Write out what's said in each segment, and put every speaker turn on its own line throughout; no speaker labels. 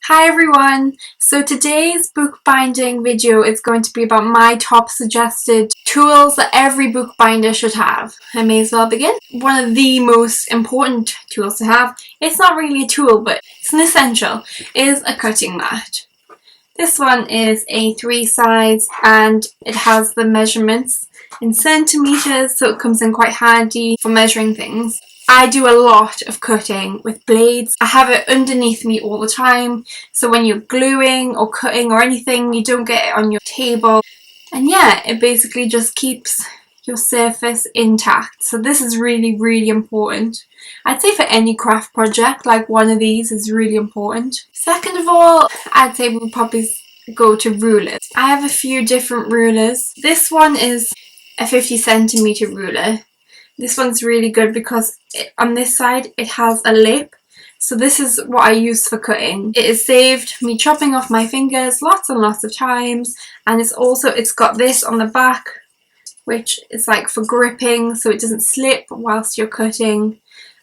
Hi everyone! So today's bookbinding video is going to be about my top suggested tools that every bookbinder should have. I may as well begin. One of the most important tools to have, it's not really a tool but it's an essential, is a cutting mat. This one is A3 size and it has the measurements in centimeters, so it comes in quite handy for measuring things. I do a lot of cutting with blades. I have it underneath me all the time, so when you're gluing or cutting or anything, you don't get it on your table. And yeah, it basically just keeps your surface intact. So this is really important. I'd say for any craft project, like one of these is really important. Second of all, I'd say we'll probably go to rulers. I have a few different rulers. This one is a 50cm ruler. This one's really good because on this side it has a lip. So this is what I use for cutting. It has saved me chopping off my fingers lots and lots of times, and it's got this on the back which is like for gripping so it doesn't slip whilst you're cutting,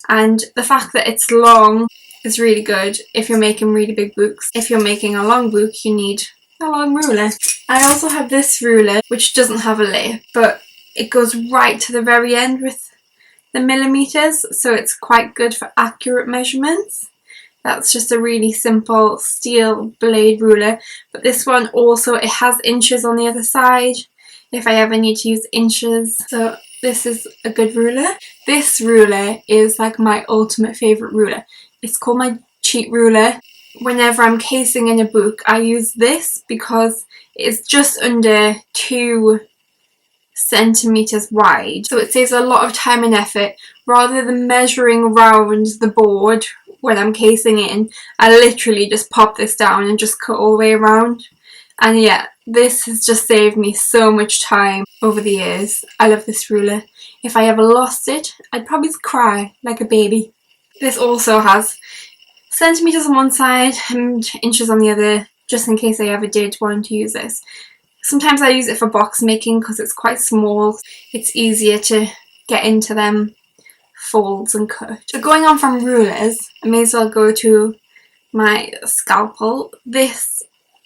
and the fact that it's long is really good if you're making really big books. If you're making a long book you need a long ruler. I also have this ruler which doesn't have a lip, but it goes right to the very end with the millimeters, so it's quite good for accurate measurements. That's just a really simple steel blade ruler, but this one also, it has inches on the other side if I ever need to use inches, so this is a good ruler. This ruler is like my ultimate favourite ruler. It's called my cheat ruler. Whenever I'm casing in a book I use this because it's just under 2 centimeters wide, so it saves a lot of time and effort. Rather than measuring around the board when I'm casing in, I literally just pop this down and just cut all the way around. And yeah, this has just saved me so much time over the years. I love this ruler. If I ever lost it, I'd probably cry like a baby. This also has centimeters on one side and inches on the other, just in case I ever did want to use this. Sometimes I use it for box making because it's quite small. It's easier to get into them folds and cut. So going on from rulers, I may as well go to my scalpel. This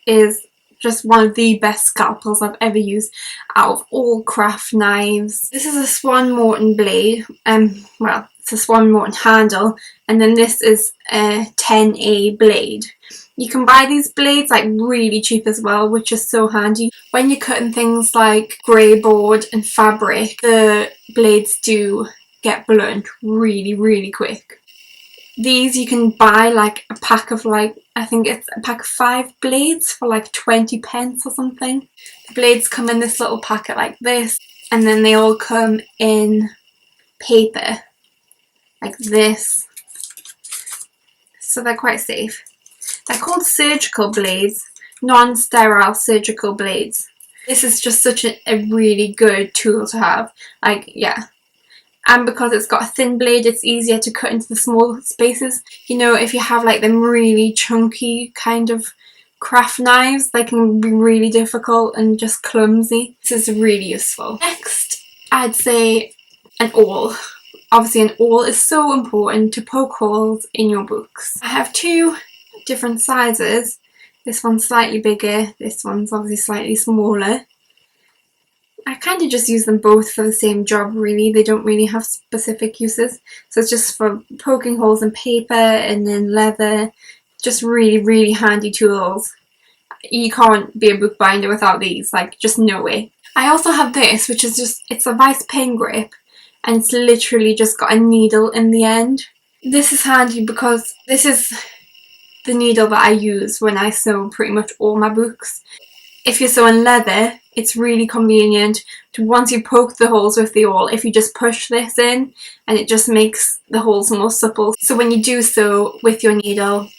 is just one of the best scalpels I've ever used out of all craft knives. This is a Swan Morton blade. Well, it's a Swan Morton handle, and then this is a 10A blade. You can buy these blades like really cheap as well, which is so handy. When you're cutting things like grey board and fabric, the blades do get blunt really quick. These you can buy like a pack of I think it's a pack of 5 blades for like 20 pence or something. The blades come in this little packet like this, and then they all come in paper like this. So they're quite safe. They're called surgical blades, non-sterile surgical blades. This is just such a really good tool to have. Like, yeah. And because it's got a thin blade, it's easier to cut into the small spaces. You know, if you have like them really chunky kind of craft knives, they can be really difficult and just clumsy. This is really useful. Next, I'd say an awl. Obviously an awl is so important to poke holes in your books. I have 2 different sizes. This one's slightly bigger, this one's obviously slightly smaller. I kind of just use them both for the same job really. They don't really have specific uses, so it's just for poking holes in paper and then leather. Just really handy tools. You can't be a bookbinder without these, like just no way. I also have this, which is just, it's a vice pen grip, and it's literally just got a needle in the end. This is handy because this is the needle that I use when I sew pretty much all my books. If you're sewing leather, it's really convenient to, once you poke the holes with the awl, if you just push this in, and it just makes the holes more supple. So when you do sew with your needle,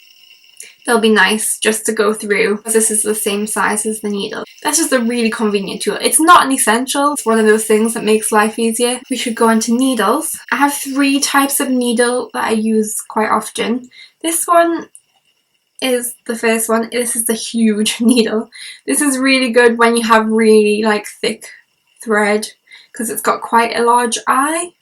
they'll be nice just to go through, because this is the same size as the needle. That's just a really convenient tool. It's not an essential, it's one of those things that makes life easier. We should go on to needles. I have 3 types of needle that I use quite often. This one is the first one. This is the huge needle. This is really good when you have really like thick thread because it's got quite a large eye.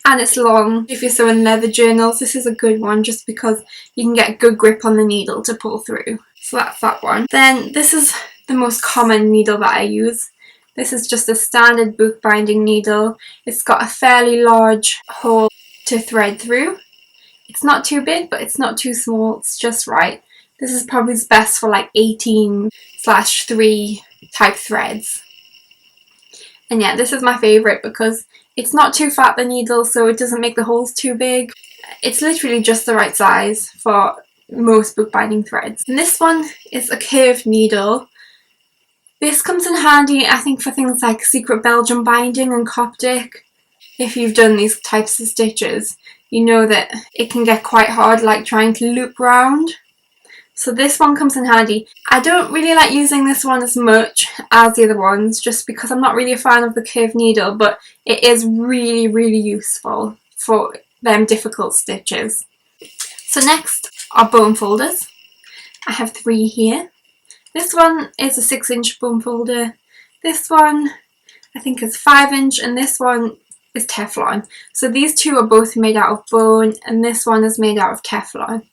and it's long. If you're sewing leather journals, this is a good one just because you can get a good grip on the needle to pull through. So that's that one. Then this is the most common needle that I use. This is just a standard bookbinding needle. It's got a fairly large hole to thread through. It's not too big, but it's not too small. It's just right. This is probably best for like 18/3 type threads. And yeah, this is my favourite because it's not too fat, the needle, so it doesn't make the holes too big. It's literally just the right size for most bookbinding threads. And this one is a curved needle. This comes in handy, I think, for things like secret Belgian binding and Coptic. If you've done these types of stitches, you know that it can get quite hard, like trying to loop round. So this one comes in handy. I don't really like using this one as much as the other ones, just because I'm not really a fan of the curved needle, but it is really, really useful for them difficult stitches. So next are bone folders. I have 3 here. This one is a 6-inch bone folder. This one I think is 5-inch, and this one is Teflon. So these two are both made out of bone, and this one is made out of Teflon.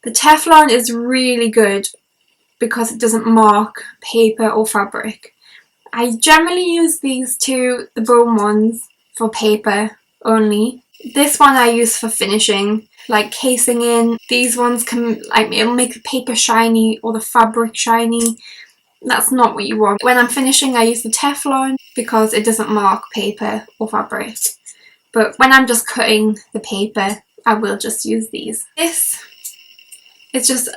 The Teflon is really good because it doesn't mark paper or fabric. I generally use these two, the bone ones, for paper only. This one I use for finishing, like casing in. These ones can, like, it'll make the paper shiny or the fabric shiny. That's not what you want. When I'm finishing, I use the Teflon because it doesn't mark paper or fabric. But when I'm just cutting the paper, I will just use these. This is just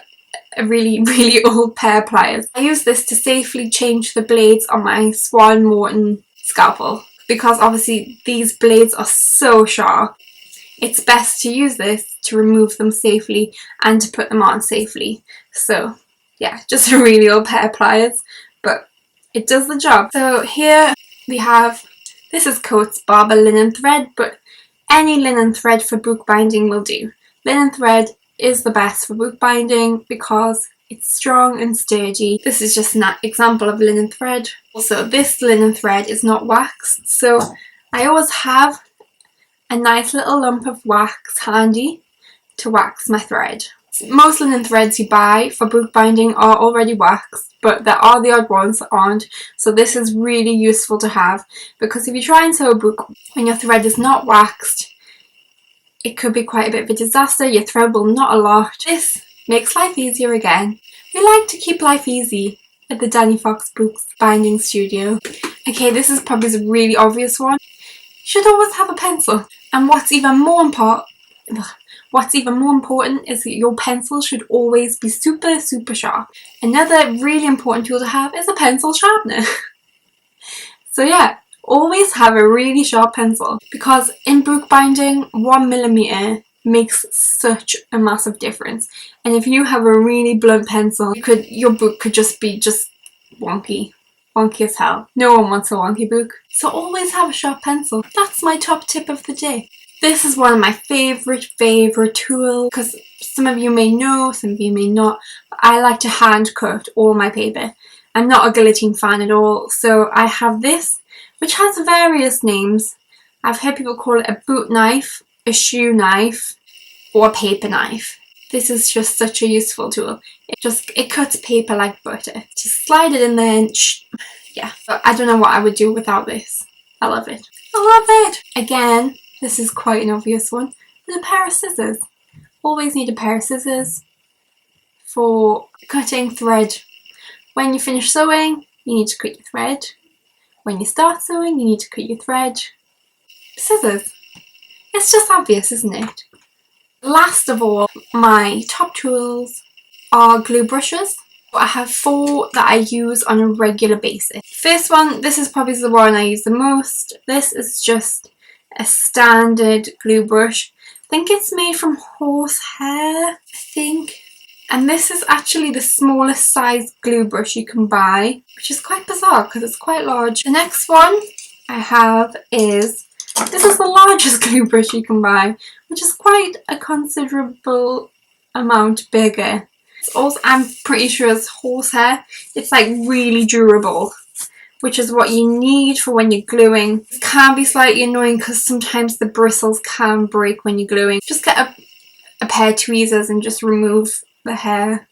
a really, really old pair of pliers. I use this to safely change the blades on my Swan Morton scalpel because obviously these blades are so sharp. It's best to use this to remove them safely and to put them on safely. So yeah, just a really old pair of pliers, but it does the job. So here we have, this is Coats Barber linen thread, but any linen thread for bookbinding will do. Linen thread is the best for bookbinding because it's strong and sturdy. This is just an example of linen thread. Also, this linen thread is not waxed, so I always have a nice little lump of wax handy to wax my thread. Most linen threads you buy for bookbinding are already waxed, but there are the odd ones that aren't, so this is really useful to have because if you try and sew a book when your thread is not waxed, it could be quite a bit of a disaster. Your thread will knot a lot. This makes life easier again. We like to keep life easy at the Danny Fox Books Binding Studio. Okay, this is probably a really obvious one. You should always have a pencil. And what's even more important is that your pencil should always be super, super sharp. Another really important tool to have is a pencil sharpener. So yeah, always have a really sharp pencil because in bookbinding 1mm makes such a massive difference. And if you have a really blunt pencil, your book could just be wonky. Wonky as hell. No one wants a wonky book. So always have a sharp pencil. That's my top tip of the day. This is one of my favourite tools because some of you may know, some of you may not, but I like to hand cut all my paper. I'm not a guillotine fan at all, so I have this, which has various names. I've heard people call it a boot knife, a shoe knife, or a paper knife. This is just such a useful tool. It cuts paper like butter. Just slide it in there and yeah. But I don't know what I would do without this. I love it. I love it! Again, this is quite an obvious one. And a pair of scissors. Always need a pair of scissors for cutting thread. When you finish sewing, you need to cut your thread. When you start sewing, you need to cut your thread. Scissors. It's just obvious, isn't it? Last of all, my top tools are glue brushes. I have 4 that I use on a regular basis. First one, this is probably the one I use the most. This is just a standard glue brush. I think it's made from horsehair, I think. And this is actually the smallest size glue brush you can buy, which is quite bizarre because it's quite large. The next one I have is, this is the largest glue brush you can buy, which is quite a considerable amount bigger. It's also, I'm pretty sure it's horsehair. It's like really durable. which is what you need for when you're gluing. It can be slightly annoying because sometimes the bristles can break when you're gluing. Just get a pair of tweezers and just remove the hair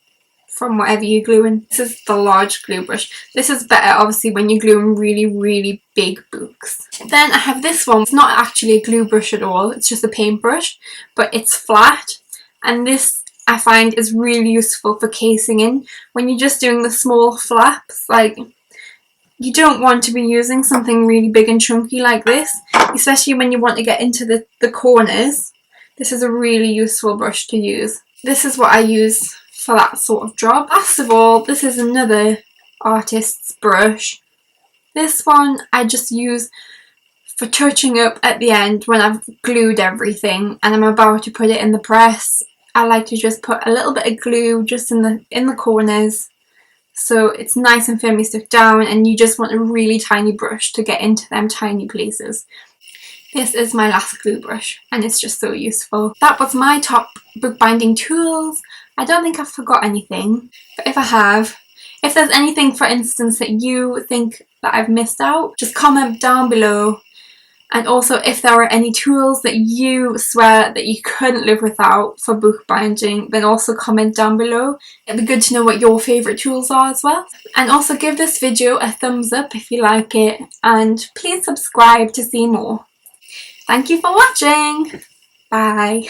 from whatever you're gluing. This is the large glue brush. This is better obviously when you're gluing really big books. Then I have this one. It's not actually a glue brush at all, it's just a paintbrush, but it's flat, and this I find is really useful for casing in. When you're just doing the small flaps, like, you don't want to be using something really big and chunky like this, especially when you want to get into the corners. This is a really useful brush to use. This is what I use for that sort of job. Last of all, this is another artist's brush. This one I just use for touching up at the end when I've glued everything and I'm about to put it in the press. I like to just put a little bit of glue just in the corners, so it's nice and firmly stuck down, and you just want a really tiny brush to get into them tiny places. This is my last glue brush and it's just so useful. That was my top bookbinding tools. I don't think I've forgot anything, but if I have, if there's anything for instance that you think that I've missed out, just comment down below. And also if there are any tools that you swear that you couldn't live without for bookbinding, then also comment down below. It'd be good to know what your favourite tools are as well. And also give this video a thumbs up if you like it, and please subscribe to see more. Thank you for watching. Bye.